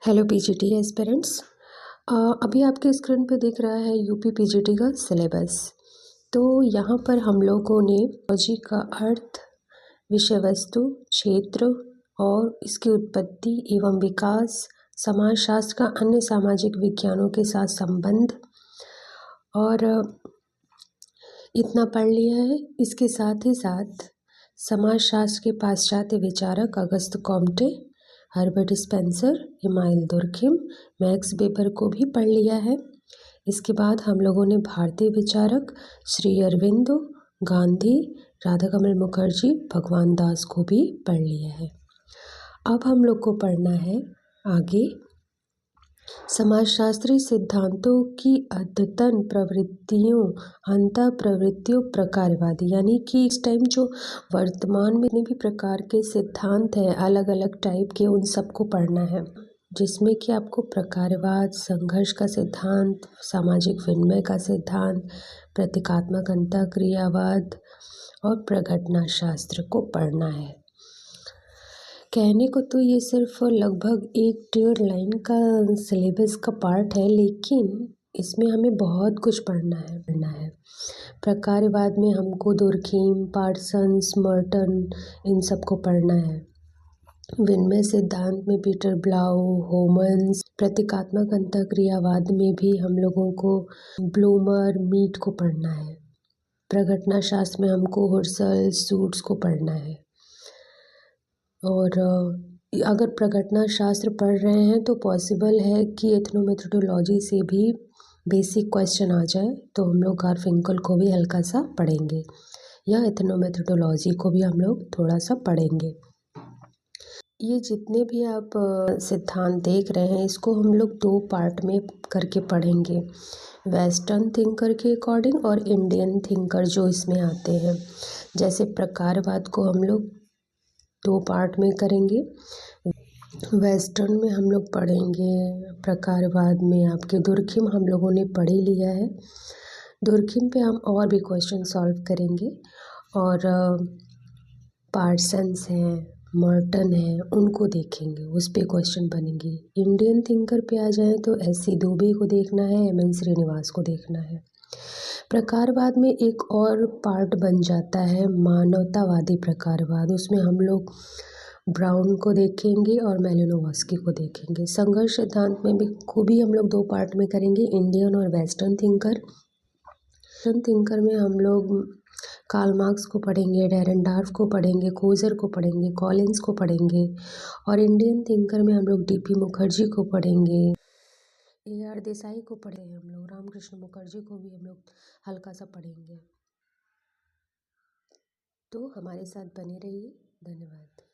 Hello PGT aspirants. अभी आपके screen पे दिख रहा है यूपी पीजीटी का सिलेबस। तो यहाँ पर हम लोगों ने बायोलॉजी का अर्थ, विषय वस्तु, क्षेत्र और इसकी उत्पत्ति एवं विकास, समाजशास्त्र का अन्य सामाजिक विज्ञानों के साथ संबंध और इतना पढ़ लिया है। इसके साथ ही साथ समाजशास्त्र के पाश्चात्य विचारक Auguste Comte, Herbert Spencer, Emile Durkheim, Max Weber को भी पढ़ लिया है। इसके बाद हम लोगों ने भारतीय विचारक श्री अरविंदो, गांधी, राधा कमल मुखर्जी, भगवान दास को भी पढ़ लिया है। अब हम लोग को पढ़ना है आगे समाजशास्त्री सिद्धांतों की अद्यतन प्रवृत्तियों, अंतः प्रवृत्तियों, प्रकारवादी, यानी कि इस टाइम जो वर्तमान में जितने भी प्रकार के सिद्धांत हैं अलग अलग टाइप के, उन सबको पढ़ना है, जिसमें कि आपको प्रकारवाद, संघर्ष का सिद्धांत, सामाजिक विनिमय का सिद्धांत, प्रतीकात्मक अंतःक्रियावाद और प्रघटना शास्त्र को पढ़ना है। कहने को तो ये सिर्फ लगभग 1-1.5 लाइन का सिलेबस का पार्ट है, लेकिन इसमें हमें बहुत कुछ पढ़ना है। प्रकारवाद में हमको दुर्खीम, पार्सन्स, मर्टन, इन सबको पढ़ना है। विनिमय सिद्धांत में पीटर ब्लाउ, होमन्स, प्रतीकात्मक अंतःक्रियावाद में भी हम लोगों को ब्लूमर, मीट को पढ़ना है। प्रघटना शास्त्र में हमको हुर्सल, सूट्स को पढ़ना है। और अगर प्रघटना शास्त्र पढ़ रहे हैं तो पॉसिबल है कि एथनोमेथोडोलॉजी से भी बेसिक क्वेश्चन आ जाए, तो हम लोग गारफिंकल को भी हल्का सा पढ़ेंगे या एथनोमेथोडोलॉजी को भी हम लोग थोड़ा सा पढ़ेंगे। ये जितने भी आप सिद्धांत देख रहे हैं, इसको हम लोग 2 पार्ट में करके पढ़ेंगे, वेस्टर्न थिंकर के अकॉर्डिंग और इंडियन थिंकर जो इसमें आते हैं। जैसे प्रकारवाद को हम लोग 2 पार्ट में करेंगे। वेस्टर्न में हम लोग पढ़ेंगे प्रकारवाद में आपके दुर्खिम हम लोगों ने पढ़ ही लिया है। दुर्खिम पे हम और भी क्वेश्चन सॉल्व करेंगे और पार्सन्स हैं, मर्टन है, उनको देखेंगे, उस पे क्वेश्चन बनेंगे। इंडियन थिंकर पे आ जाए तो एस.सी. दुबे को देखना है, एम.एन. श्रीनिवास को देखना है। प्रकारवाद में एक और पार्ट बन जाता है मानवतावादी प्रकारवाद, उसमें हम लोग ब्राउन को देखेंगे और मेलिनोवस्की को देखेंगे। संघर्ष सिद्धांत में भी हम लोग 2 पार्ट में करेंगे, इंडियन और वेस्टर्न थिंकर। वेस्टर्न थिंकर में हम लोग कार्ल मार्क्स को पढ़ेंगे, डेरेनडार्फ को पढ़ेंगे, कोजर को पढ़ेंगे, कॉलिंस को पढ़ेंगे। और इंडियन थिंकर में हम लोग डी.पी. मुखर्जी को पढ़ेंगे, ए.आर. देसाई को पढ़ेंगे, हम लोग रामकृष्ण मुखर्जी को भी हम लोग हल्का सा पढ़ेंगे। तो हमारे साथ बने रहिए। धन्यवाद।